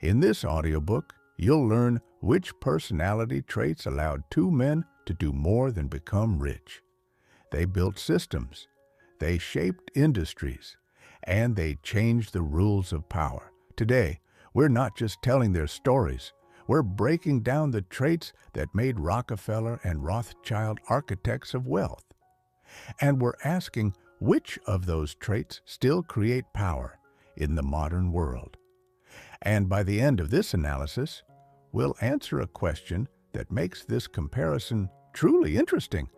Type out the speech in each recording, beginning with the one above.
In this audiobook, you'll learn which personality traits allowed two men to do more than become rich. They built systems, they shaped industries, and they changed the rules of power. Today, we're not just telling their stories, we're breaking down the traits that made Rockefeller and Rothschild architects of wealth. And we're asking which of those traits still create power in the modern world. And by the end of this analysis, we'll answer a question that makes this comparison truly interesting.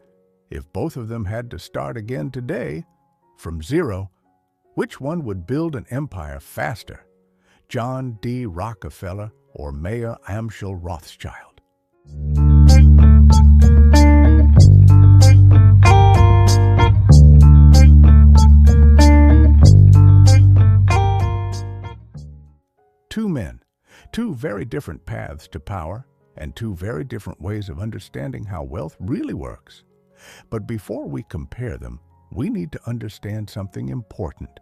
If both of them had to start again today, from zero, which one would build an empire faster? John D. Rockefeller or Mayer Amschel Rothschild? Two men, two very different paths to power, and two very different ways of understanding how wealth really works. But before we compare them, we need to understand something important.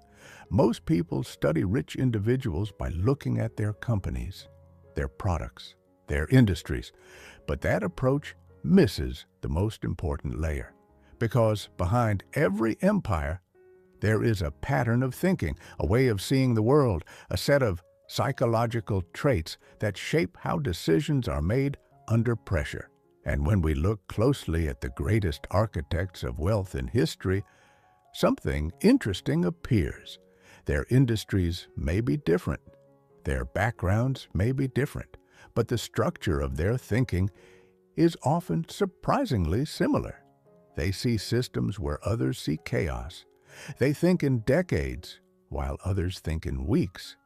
Most people study rich individuals by looking at their companies, their products, their industries. But that approach misses the most important layer. Because behind every empire, there is a pattern of thinking, a way of seeing the world, a set of psychological traits that shape how decisions are made under pressure. And when we look closely at the greatest architects of wealth in history, something interesting appears. Their industries may be different, their backgrounds may be different, but the structure of their thinking is often surprisingly similar. They see systems where others see chaos. They think in decades, while others think in weeks.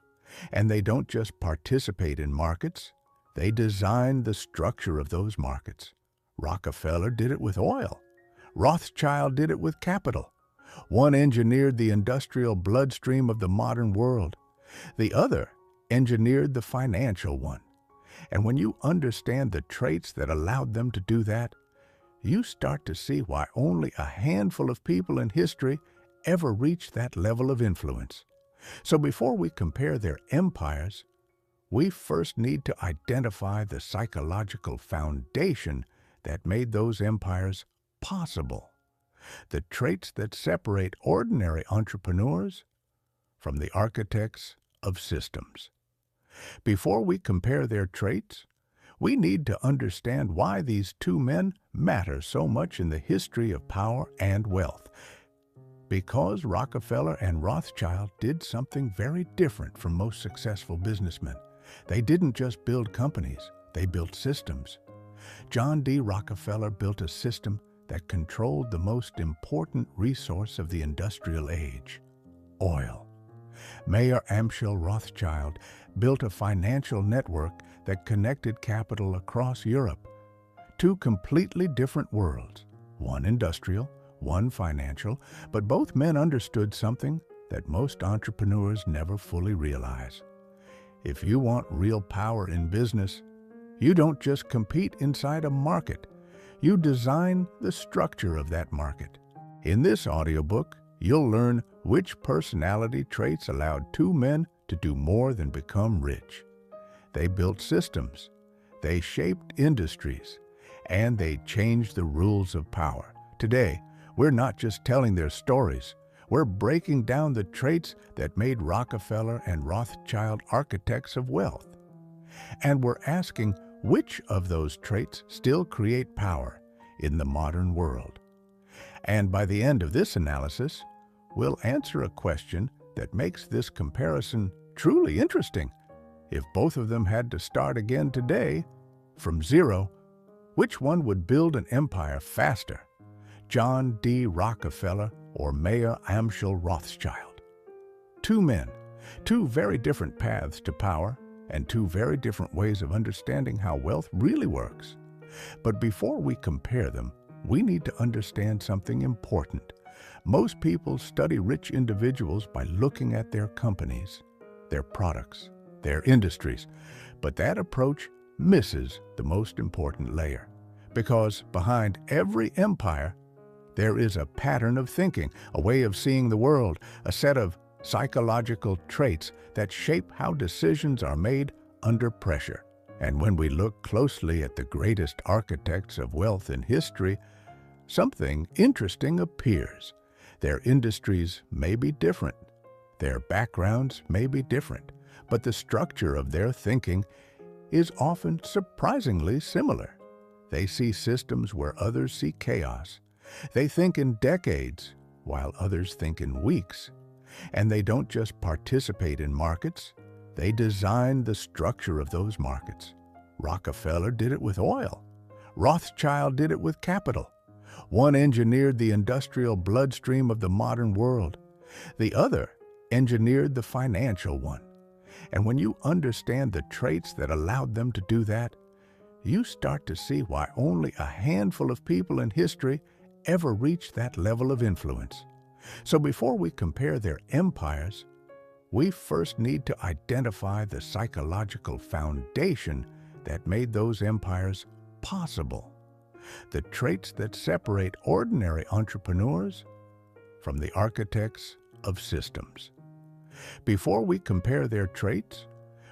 And they don't just participate in markets, they design the structure of those markets. Rockefeller did it with oil. Rothschild did it with capital. One engineered the industrial bloodstream of the modern world. The other engineered the financial one. And when you understand the traits that allowed them to do that, you start to see why only a handful of people in history ever reached that level of influence. So before we compare their empires, we first need to identify the psychological foundation that made those empires possible. The traits that separate ordinary entrepreneurs from the architects of systems. Before we compare their traits, we need to understand why these two men matter so much in the history of power and wealth. Because Rockefeller and Rothschild did something very different from most successful businessmen. They didn't just build companies, they built systems. John D. Rockefeller built a system that controlled the most important resource of the industrial age, oil. Mayer Amschel Rothschild built a financial network that connected capital across Europe. Two completely different worlds, one industrial, one financial, but both men understood something that most entrepreneurs never fully realize. If you want real power in business, you don't just compete inside a market, you design the structure of that market. In this audiobook, you'll learn which personality traits allowed two men to do more than become rich. They built systems, they shaped industries, and they changed the rules of power. Today, we're not just telling their stories, we're breaking down the traits that made Rockefeller and Rothschild architects of wealth. And we're asking which of those traits still create power in the modern world. And by the end of this analysis, we'll answer a question that makes this comparison truly interesting. If both of them had to start again today, from zero, which one would build an empire faster? John D. Rockefeller or Mayer Amschel Rothschild? Two men, two very different paths to power, and two very different ways of understanding how wealth really works. But before we compare them, we need to understand something important. Most people study rich individuals by looking at their companies, their products, their industries. But that approach misses the most important layer. Because behind every empire, there is a pattern of thinking, a way of seeing the world, a set of psychological traits that shape how decisions are made under pressure. And when we look closely at the greatest architects of wealth in history, something interesting appears. Their industries may be different, their backgrounds may be different, but the structure of their thinking is often surprisingly similar. They see systems where others see chaos. They think in decades, while others think in weeks. And they don't just participate in markets, they design the structure of those markets. Rockefeller did it with oil. Rothschild did it with capital. One engineered the industrial bloodstream of the modern world. The other engineered the financial one. And when you understand the traits that allowed them to do that, you start to see why only a handful of people in history ever reached that level of influence. So before we compare their empires, we first need to identify the psychological foundation that made those empires possible. The traits that separate ordinary entrepreneurs from the architects of systems. Before we compare their traits,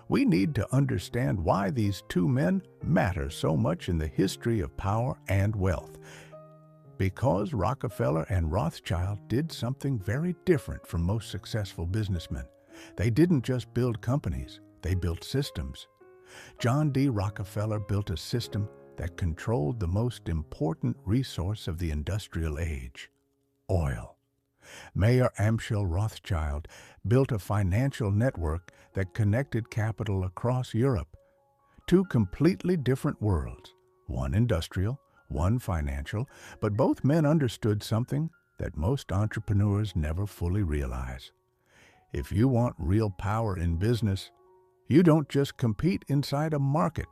we need to understand why these two men matter so much in the history of power and wealth. Because Rockefeller and Rothschild did something very different from most successful businessmen. They didn't just build companies, they built systems. John D. Rockefeller built a system that controlled the most important resource of the industrial age, oil. Mayor Amschel Rothschild built a financial network that connected capital across Europe. Two completely different worlds, one industrial, one financial, but both men understood something that most entrepreneurs never fully realize. If you want real power in business, you don't just compete inside a market.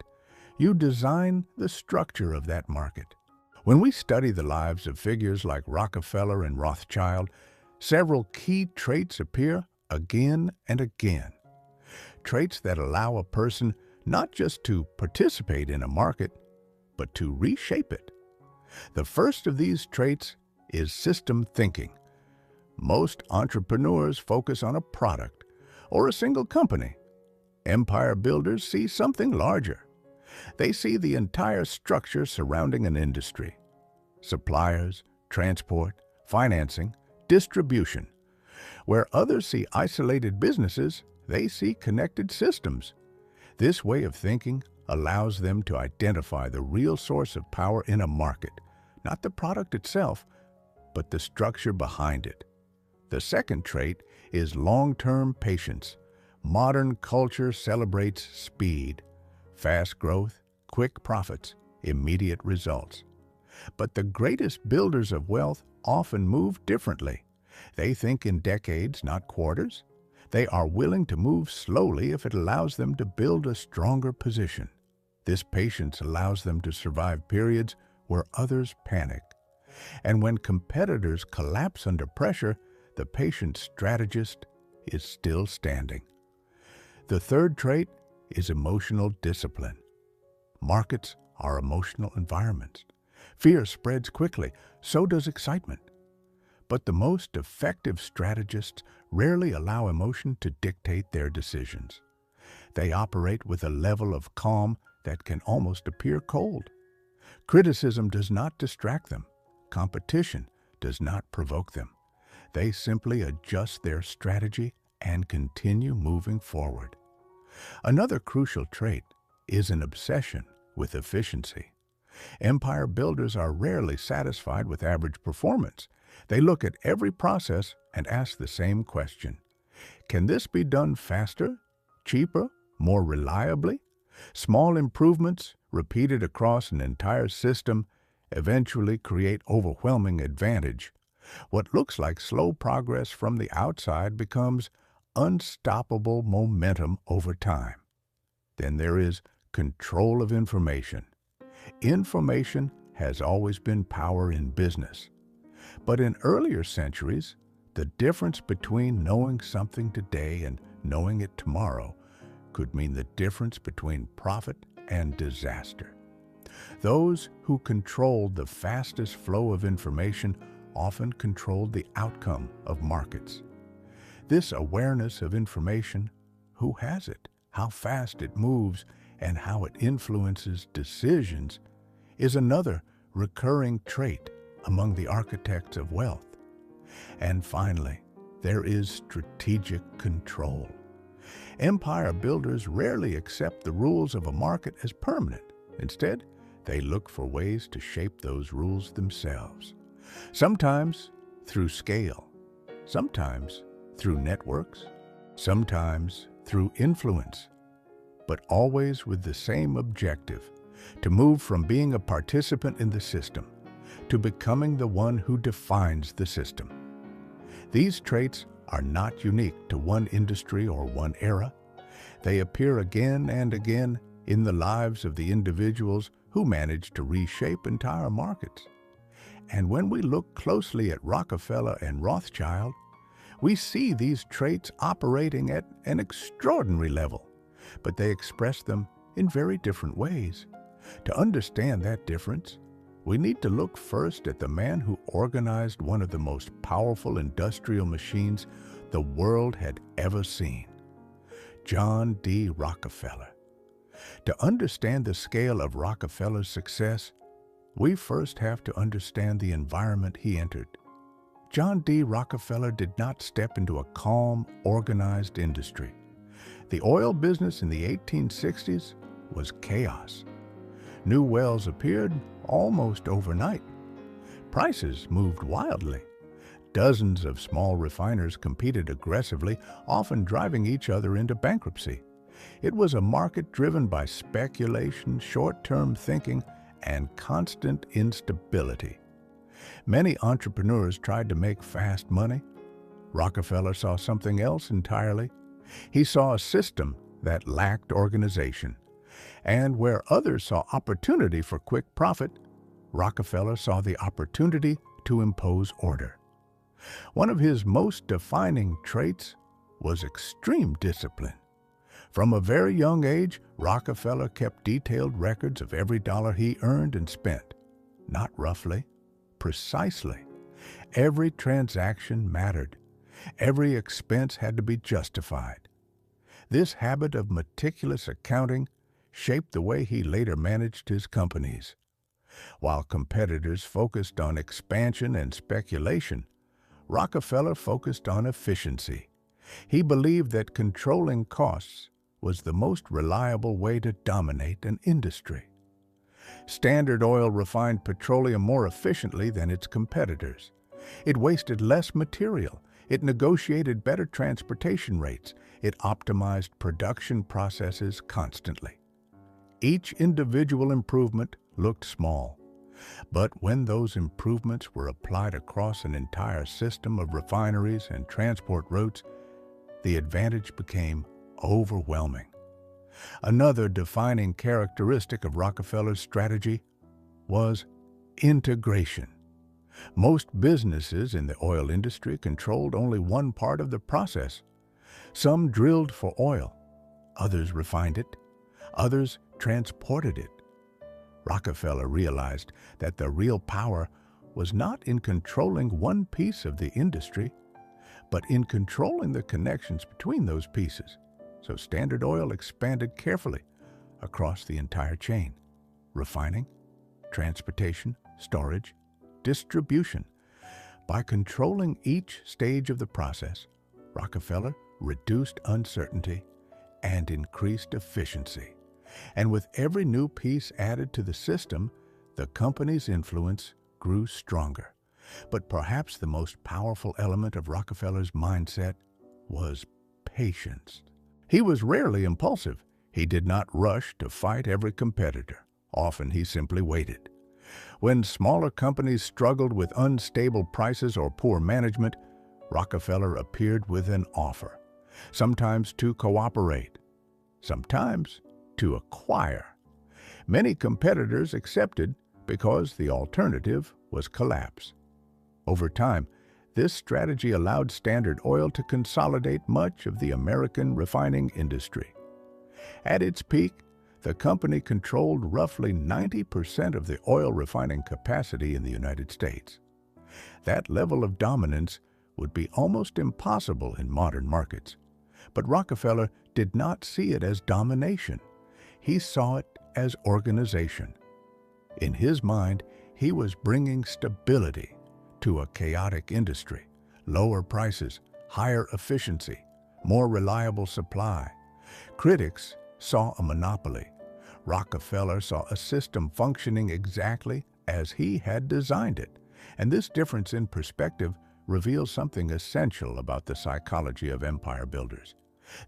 You design the structure of that market. When we study the lives of figures like Rockefeller and Rothschild, several key traits appear again and again. Traits that allow a person not just to participate in a market, but to reshape it. The first of these traits is system thinking. Most entrepreneurs focus on a product or a single company. Empire builders see something larger. They see the entire structure surrounding an industry. Suppliers, transport, financing, distribution. Where others see isolated businesses, they see connected systems. This way of thinking allows them to identify the real source of power in a market, not the product itself, but the structure behind it. The second trait is long-term patience. Modern culture celebrates speed, fast growth, quick profits, immediate results. But the greatest builders of wealth often move differently. They think in decades, not quarters. They are willing to move slowly if it allows them to build a stronger position. This patience allows them to survive periods where others panic. And when competitors collapse under pressure, the patient strategist is still standing. The third trait is emotional discipline. Markets are emotional environments. Fear spreads quickly, so does excitement. But the most effective strategists rarely allow emotion to dictate their decisions. They operate with a level of calm that can almost appear cold. Criticism does not distract them. Competition does not provoke them. They simply adjust their strategy and continue moving forward. Another crucial trait is an obsession with efficiency. Empire builders are rarely satisfied with average performance. They look at every process and ask the same question. Can this be done faster, cheaper, more reliably? Small improvements, repeated across an entire system, eventually create overwhelming advantage. What looks like slow progress from the outside becomes unstoppable momentum over time. Then there is control of information. Information has always been power in business. But in earlier centuries, the difference between knowing something today and knowing it tomorrow could mean the difference between profit and disaster. Those who controlled the fastest flow of information often controlled the outcome of markets. This awareness of information, who has it, how fast it moves, and how it influences decisions is another recurring trait among the architects of wealth. And finally, there is strategic control. Empire builders rarely accept the rules of a market as permanent. Instead, they look for ways to shape those rules themselves. Sometimes through scale, sometimes through networks, sometimes through influence, but always with the same objective: to move from being a participant in the system to becoming the one who defines the system. These traits are not unique to one industry or one era. They appear again and again in the lives of the individuals who manage to reshape entire markets. And when we look closely at Rockefeller and Rothschild, we see these traits operating at an extraordinary level, but they express them in very different ways. To understand that difference, we need to look first at the man who organized one of the most powerful industrial machines the world had ever seen: John D. Rockefeller. To understand the scale of Rockefeller's success, we first have to understand the environment he entered. John D. Rockefeller did not step into a calm, organized industry. The oil business in the 1860s was chaos. New wells appeared almost overnight. Prices moved wildly. Dozens of small refiners competed aggressively, often driving each other into bankruptcy. It was a market driven by speculation, short-term thinking, and constant instability. Many entrepreneurs tried to make fast money. Rockefeller saw something else entirely. He saw a system that lacked organization. And where others saw opportunity for quick profit, Rockefeller saw the opportunity to impose order. One of his most defining traits was extreme discipline. From a very young age, Rockefeller kept detailed records of every dollar he earned and spent. Not roughly, precisely. Every transaction mattered. Every expense had to be justified. This habit of meticulous accounting shaped the way he later managed his companies. While competitors focused on expansion and speculation, Rockefeller focused on efficiency. He believed that controlling costs was the most reliable way to dominate an industry. Standard Oil refined petroleum more efficiently than its competitors. It wasted less material. It negotiated better transportation rates. It optimized production processes constantly. Each individual improvement looked small, but when those improvements were applied across an entire system of refineries and transport routes, the advantage became overwhelming. Another defining characteristic of Rockefeller's strategy was integration. Most businesses in the oil industry controlled only one part of the process. Some drilled for oil, others refined it, others transported it. Rockefeller realized that the real power was not in controlling one piece of the industry, but in controlling the connections between those pieces. So Standard Oil expanded carefully across the entire chain: refining, transportation, storage, distribution. By controlling each stage of the process, Rockefeller reduced uncertainty and increased efficiency. And with every new piece added to the system, the company's influence grew stronger. But perhaps the most powerful element of Rockefeller's mindset was patience. He was rarely impulsive. He did not rush to fight every competitor. Often he simply waited. When smaller companies struggled with unstable prices or poor management, Rockefeller appeared with an offer, sometimes to cooperate, sometimes to acquire. Many competitors accepted because the alternative was collapse. Over time, this strategy allowed Standard Oil to consolidate much of the American refining industry. At its peak, the company controlled roughly 90% of the oil refining capacity in the United States. That level of dominance would be almost impossible in modern markets. But Rockefeller did not see it as domination. He saw it as organization. In his mind, he was bringing stability to a chaotic industry, lower prices, higher efficiency, more reliable supply. Critics saw a monopoly. Rockefeller saw a system functioning exactly as he had designed it. And this difference in perspective reveals something essential about the psychology of empire builders.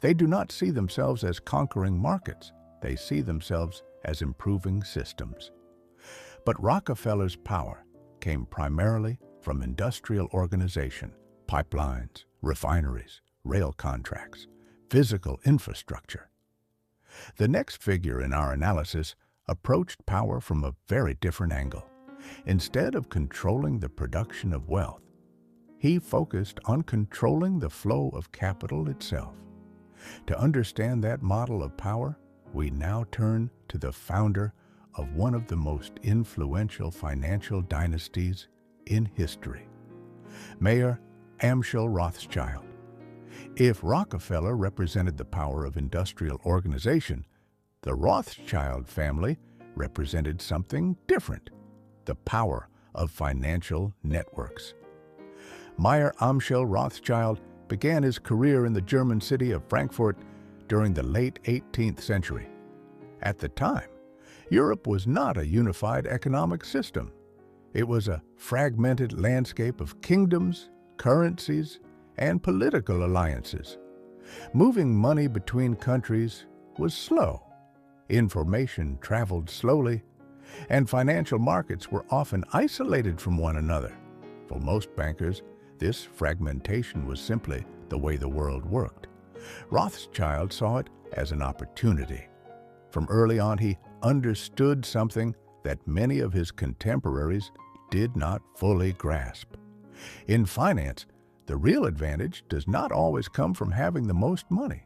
They do not see themselves as conquering markets. They see themselves as improving systems. But Rockefeller's power came primarily from industrial organization, pipelines, refineries, rail contracts, physical infrastructure. The next figure in our analysis approached power from a very different angle. Instead of controlling the production of wealth, he focused on controlling the flow of capital itself. To understand that model of power, we now turn to the founder of one of the most influential financial dynasties in history, Mayor Amschel Rothschild. If Rockefeller represented the power of industrial organization, the Rothschild family represented something different, the power of financial networks. Mayor Amschel Rothschild began his career in the German city of Frankfurt during the late 18th century. At the time, Europe was not a unified economic system. It was a fragmented landscape of kingdoms, currencies, and political alliances. Moving money between countries was slow. Information traveled slowly, and financial markets were often isolated from one another. For most bankers, this fragmentation was simply the way the world worked. Rothschild saw it as an opportunity. From early on, he understood something that many of his contemporaries did not fully grasp. In finance, the real advantage does not always come from having the most money.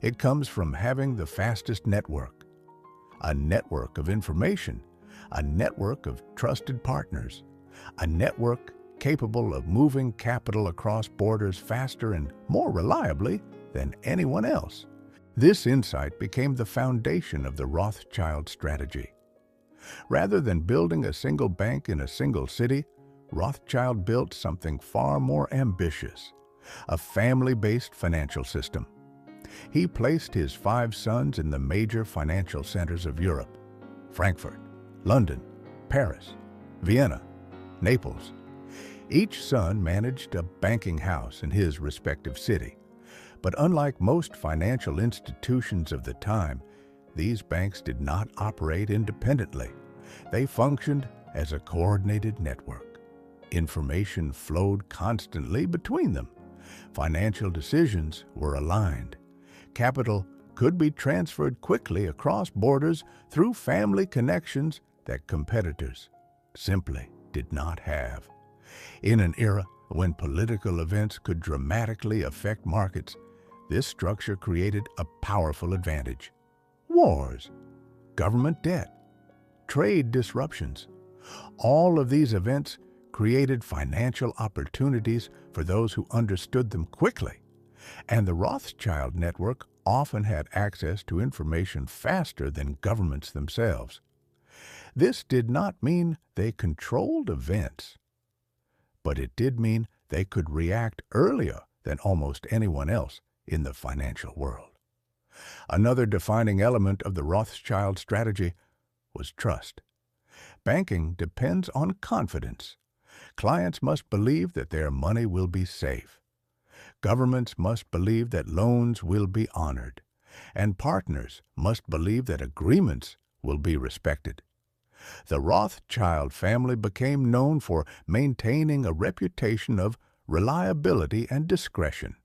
It comes from having the fastest network, a network of information, a network of trusted partners, a network capable of moving capital across borders faster and more reliably than anyone else. This insight became the foundation of the Rothschild strategy. Rather than building a single bank in a single city, Rothschild built something far more ambitious, a family-based financial system. He placed his 5 sons in the major financial centers of Europe: Frankfurt, London, Paris, Vienna, Naples. Each son managed a banking house in his respective city. But unlike most financial institutions of the time, these banks did not operate independently. They functioned as a coordinated network. Information flowed constantly between them. Financial decisions were aligned. Capital could be transferred quickly across borders through family connections that competitors simply did not have. In an era when political events could dramatically affect markets, this structure created a powerful advantage. Wars, government debt, trade disruptions. All of these events created financial opportunities for those who understood them quickly. And the Rothschild network often had access to information faster than governments themselves. This did not mean they controlled events, but it did mean they could react earlier than almost anyone else in the financial world. Another defining element of the Rothschild strategy was trust. Banking depends on confidence. Clients must believe that their money will be safe. Governments must believe that loans will be honored, and partners must believe that agreements will be respected. The Rothschild family became known for maintaining a reputation of reliability and discretion.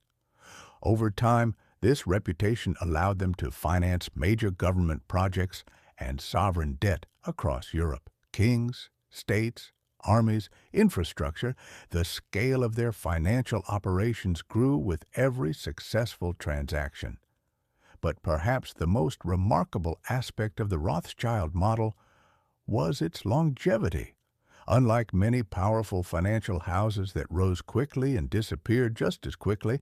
Over time, this reputation allowed them to finance major government projects and sovereign debt across Europe. Kings, states, armies, infrastructure, the scale of their financial operations grew with every successful transaction. But perhaps the most remarkable aspect of the Rothschild model was its longevity. Unlike many powerful financial houses that rose quickly and disappeared just as quickly,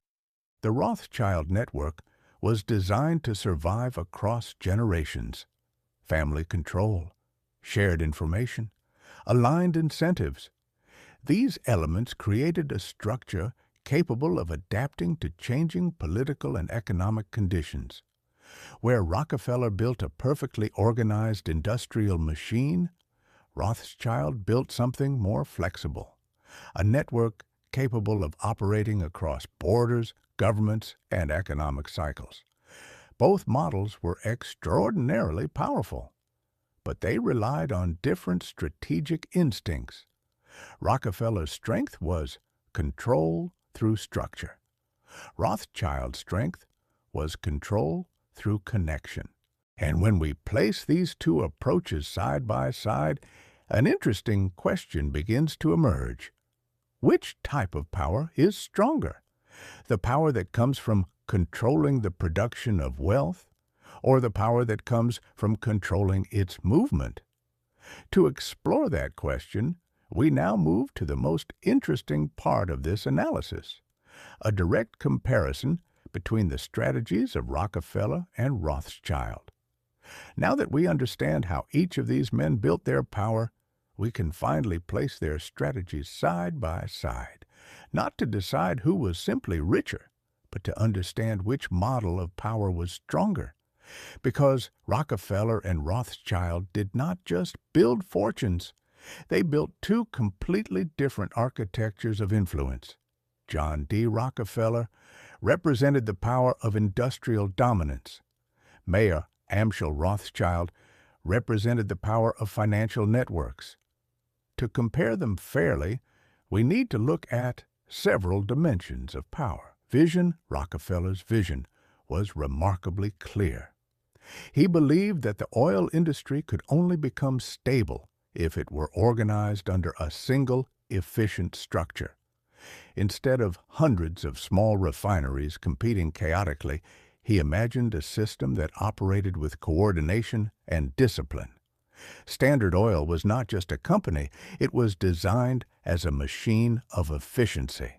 the Rothschild network was designed to survive across generations. Family control, shared information, aligned incentives. These elements created a structure capable of adapting to changing political and economic conditions. Where Rockefeller built a perfectly organized industrial machine, Rothschild built something more flexible, a network capable of operating across borders, governments, and economic cycles. Both models were extraordinarily powerful, but they relied on different strategic instincts. Rockefeller's strength was control through structure. Rothschild's strength was control through connection. And when we place these two approaches side by side, an interesting question begins to emerge. Which type of power is stronger? The power that comes from controlling the production of wealth, or the power that comes from controlling its movement? To explore that question, we now move to the most interesting part of this analysis, a direct comparison between the strategies of Rockefeller and Rothschild. Now that we understand how each of these men built their power, we can finally place their strategies side by side, not to decide who was simply richer, but to understand which model of power was stronger. Because Rockefeller and Rothschild did not just build fortunes, they built two completely different architectures of influence. John D. Rockefeller represented the power of industrial dominance. Mayor Amschel Rothschild represented the power of financial networks. To compare them fairly, we need to look at several dimensions of power. Rockefeller's vision was remarkably clear. He believed that the oil industry could only become stable if it were organized under a single, efficient structure. Instead of hundreds of small refineries competing chaotically, he imagined a system that operated with coordination and discipline. Standard Oil was not just a company, it was designed as a machine of efficiency.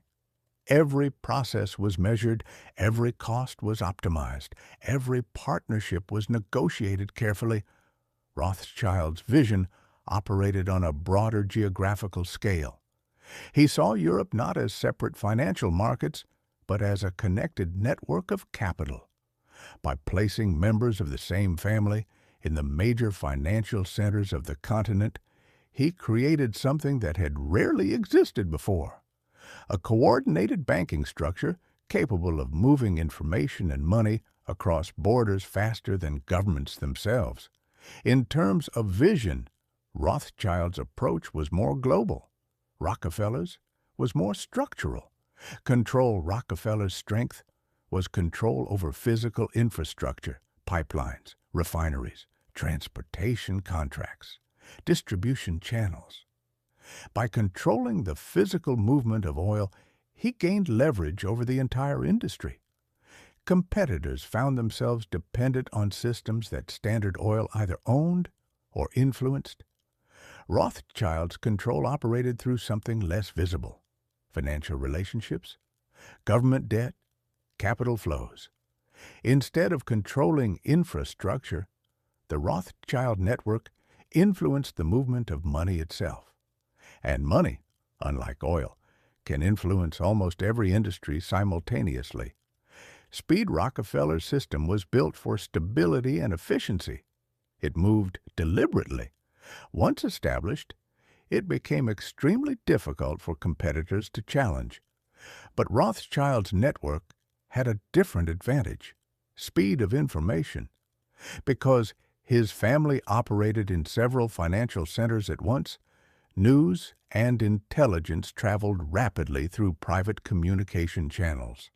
Every process was measured, every cost was optimized, every partnership was negotiated carefully. Rothschild's vision operated on a broader geographical scale. He saw Europe not as separate financial markets, but as a connected network of capital. By placing members of the same family in the major financial centers of the continent, he created something that had rarely existed before: a coordinated banking structure capable of moving information and money across borders faster than governments themselves. In terms of vision, Rothschild's approach was more global. Rockefeller's was more structural. Rockefeller's strength was control over physical infrastructure, pipelines, refineries, transportation contracts, distribution channels. By controlling the physical movement of oil, he gained leverage over the entire industry. Competitors found themselves dependent on systems that Standard Oil either owned or influenced. Rothschild's control operated through something less visible: financial relationships, government debt, capital flows. Instead of controlling infrastructure, the Rothschild network influenced the movement of money itself. And money, unlike oil, can influence almost every industry simultaneously. Speed Rockefeller's system was built for stability and efficiency. It moved deliberately. Once established, it became extremely difficult for competitors to challenge. But Rothschild's network had a different advantage: speed of information. Because his family operated in several financial centers at once, news and intelligence traveled rapidly through private communication channels.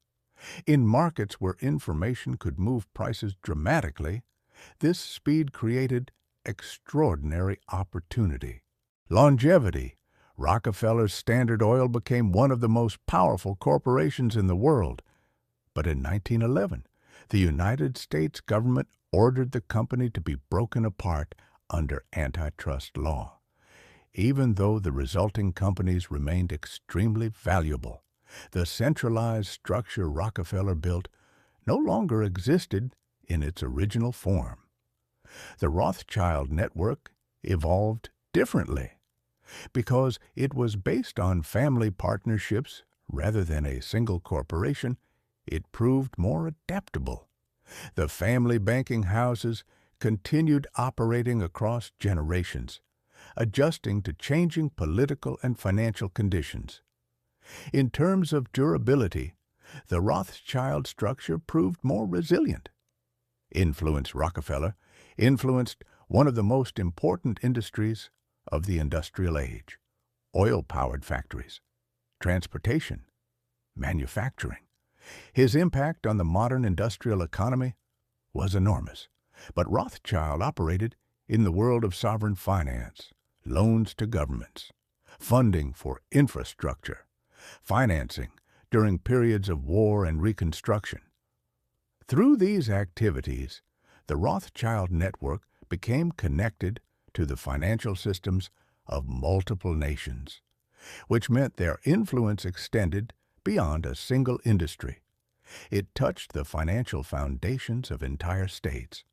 In markets where information could move prices dramatically, this speed created extraordinary opportunity. Longevity. Rockefeller's Standard Oil became one of the most powerful corporations in the world. But in 1911, the United States government ordered the company to be broken apart under antitrust law. Even though the resulting companies remained extremely valuable, the centralized structure Rockefeller built no longer existed in its original form. The Rothschild network evolved differently because it was based on family partnerships rather than a single corporation. It proved more adaptable. The family banking houses continued operating across generations, adjusting to changing political and financial conditions. In terms of durability, the Rothschild structure proved more resilient. Rockefeller influenced one of the most important industries of the industrial age: oil-powered factories, transportation, manufacturing. His impact on the modern industrial economy was enormous, but Rothschild operated in the world of sovereign finance, loans to governments, funding for infrastructure, financing during periods of war and reconstruction. Through these activities, the Rothschild network became connected to the financial systems of multiple nations, which meant their influence extended beyond a single industry. It touched the financial foundations of entire states.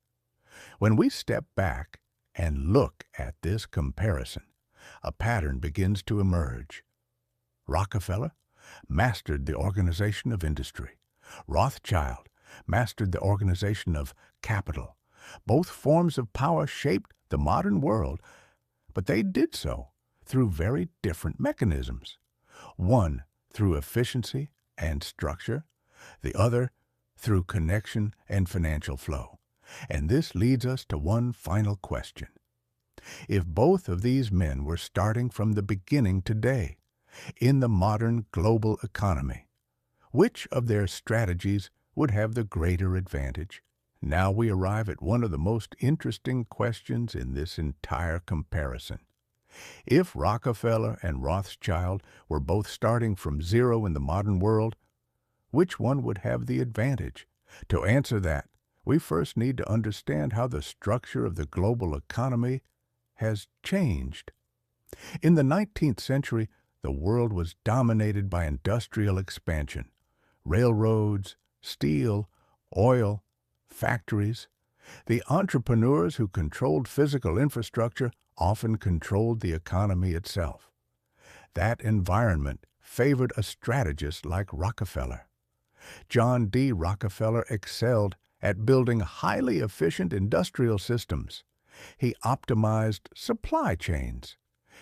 When we step back and look at this comparison, a pattern begins to emerge. Rockefeller mastered the organization of industry. Rothschild mastered the organization of capital. Both forms of power shaped the modern world, but they did so through very different mechanisms. One through efficiency and structure, the other through connection and financial flow. And this leads us to one final question. If both of these men were starting from the beginning today, in the modern global economy, which of their strategies would have the greater advantage? Now we arrive at one of the most interesting questions in this entire comparison. If Rockefeller and Rothschild were both starting from zero in the modern world, which one would have the advantage? To answer that, we first need to understand how the structure of the global economy has changed. In the 19th century, the world was dominated by industrial expansion. Railroads, steel, oil, factories. The entrepreneurs who controlled physical infrastructure often controlled the economy itself. That environment favored a strategist like Rockefeller. John D. Rockefeller excelled at building highly efficient industrial systems. He optimized supply chains.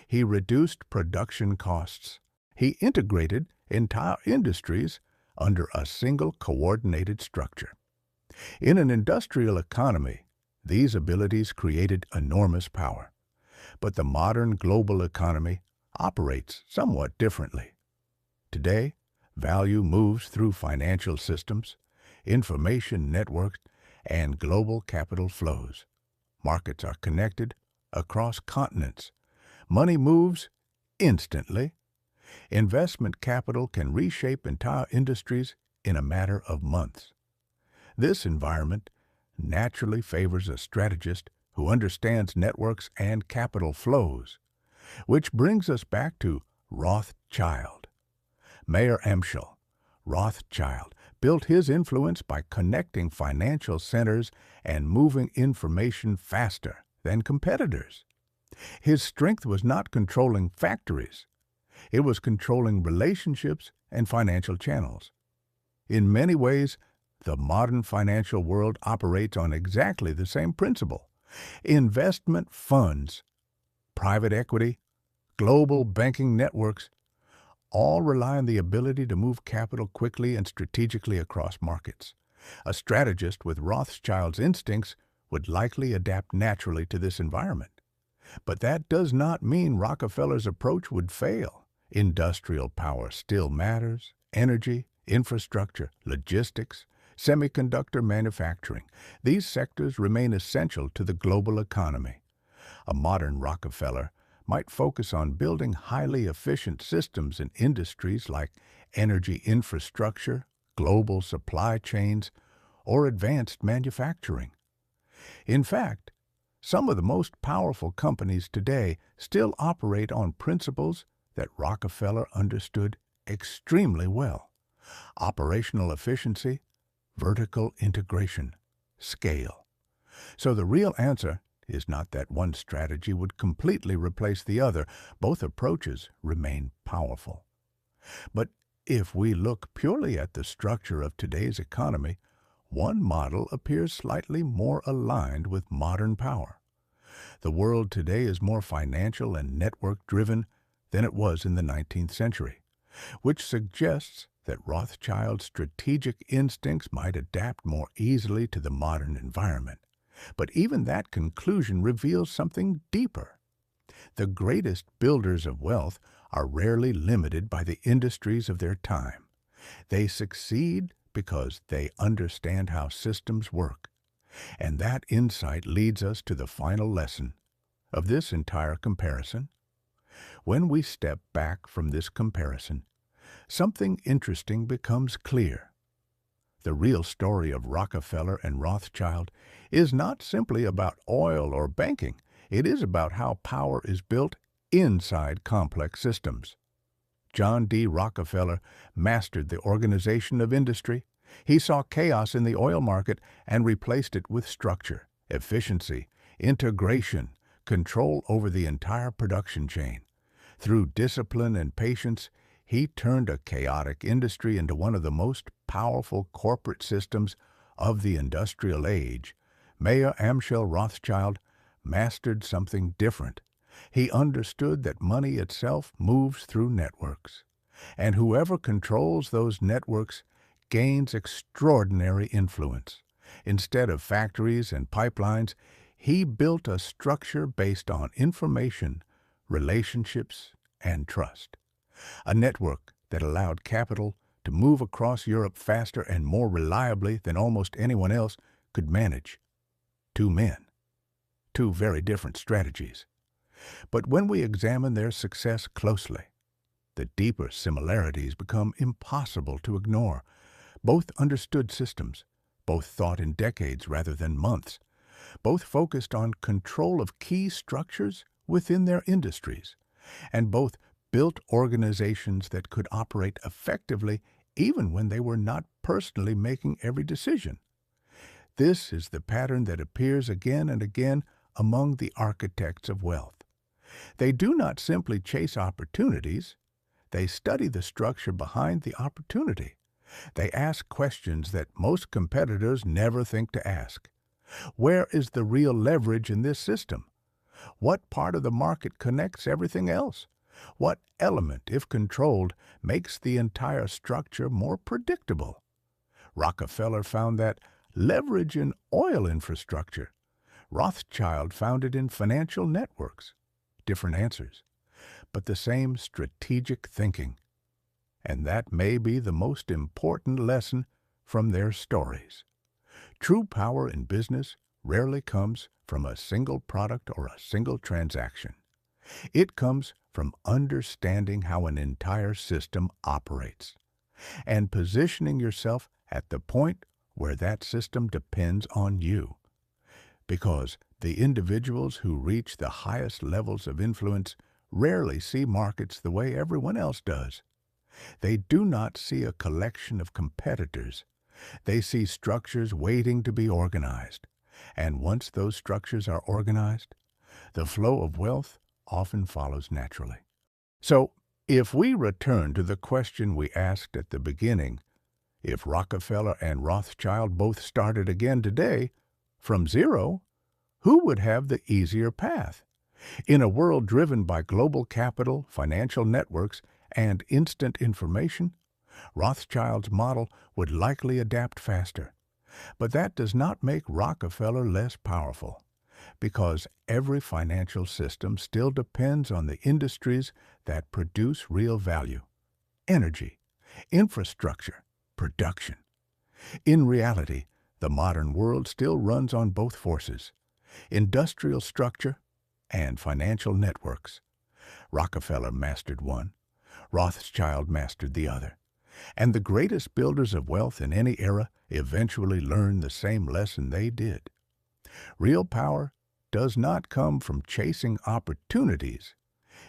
He reduced production costs. He integrated entire industries under a single coordinated structure. In an industrial economy, these abilities created enormous power. But the modern global economy operates somewhat differently. Today, value moves through financial systems, information networks, and global capital flows. Markets are connected across continents. Money moves instantly. Investment capital can reshape entire industries in a matter of months. This environment naturally favors a strategist who understands networks and capital flows, which brings us back to Rothschild. Mayor Amschel, Rothschild, built his influence by connecting financial centers and moving information faster than competitors. His strength was not controlling factories. It was controlling relationships and financial channels. In many ways, the modern financial world operates on exactly the same principle. Investment funds, private equity, global banking networks all rely on the ability to move capital quickly and strategically across markets. A strategist with Rothschild's instincts would likely adapt naturally to this environment. But that does not mean Rockefeller's approach would fail. Industrial power still matters. Energy, infrastructure, logistics, semiconductor manufacturing. These sectors remain essential to the global economy. A modern Rockefeller might focus on building highly efficient systems in industries like energy infrastructure, global supply chains, or advanced manufacturing. In fact, some of the most powerful companies today still operate on principles that Rockefeller understood extremely well: operational efficiency vertical integration, scale. So the real answer is not that one strategy would completely replace the other. Both approaches remain powerful. But if we look purely at the structure of today's economy, one model appears slightly more aligned with modern power. The world today is more financial and network-driven than it was in the 19th century, which suggests that Rothschild's strategic instincts might adapt more easily to the modern environment. But even that conclusion reveals something deeper. The greatest builders of wealth are rarely limited by the industries of their time. They succeed because they understand how systems work. And that insight leads us to the final lesson of this entire comparison. When we step back from this comparison, something interesting becomes clear. The real story of Rockefeller and Rothschild is not simply about oil or banking. It is about how power is built inside complex systems. John D. Rockefeller mastered the organization of industry. He saw chaos in the oil market and replaced it with structure, efficiency, integration, control over the entire production chain. Through discipline and patience, he turned a chaotic industry into one of the most powerful corporate systems of the industrial age. Mayor Amschel Rothschild mastered something different. He understood that money itself moves through networks, and whoever controls those networks gains extraordinary influence. Instead of factories and pipelines, he built a structure based on information, relationships, and trust. A network that allowed capital to move across Europe faster and more reliably than almost anyone else could manage. Two men, two very different strategies. But when we examine their success closely, the deeper similarities become impossible to ignore. Both understood systems, both thought in decades rather than months, both focused on control of key structures within their industries, and both built organizations that could operate effectively even when they were not personally making every decision. This is the pattern that appears again and again among the architects of wealth. They do not simply chase opportunities. They study the structure behind the opportunity. They ask questions that most competitors never think to ask. Where is the real leverage in this system? What part of the market connects everything else? What element, if controlled, makes the entire structure more predictable? Rockefeller found that leverage in oil infrastructure. Rothschild found it in financial networks. Different answers, but the same strategic thinking. And that may be the most important lesson from their stories. True power in business rarely comes from a single product or a single transaction. It comes from understanding how an entire system operates and positioning yourself at the point where that system depends on you. Because the individuals who reach the highest levels of influence rarely see markets the way everyone else does. They do not see a collection of competitors. They see structures waiting to be organized. And once those structures are organized, the flow of wealth often follows naturally. So, if we return to the question we asked at the beginning, if Rockefeller and Rothschild both started again today, from zero, who would have the easier path? In a world driven by global capital, financial networks, and instant information, Rothschild's model would likely adapt faster. But that does not make Rockefeller less powerful, because every financial system still depends on the industries that produce real value: energy, infrastructure, production. In reality, the modern world still runs on both forces: industrial structure and financial networks. Rockefeller mastered one, Rothschild mastered the other. And the greatest builders of wealth in any era eventually learned the same lesson they did. Real power does not come from chasing opportunities.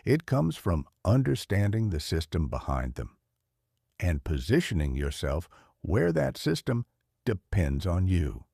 It comes from understanding the system behind them and positioning yourself where that system depends on you.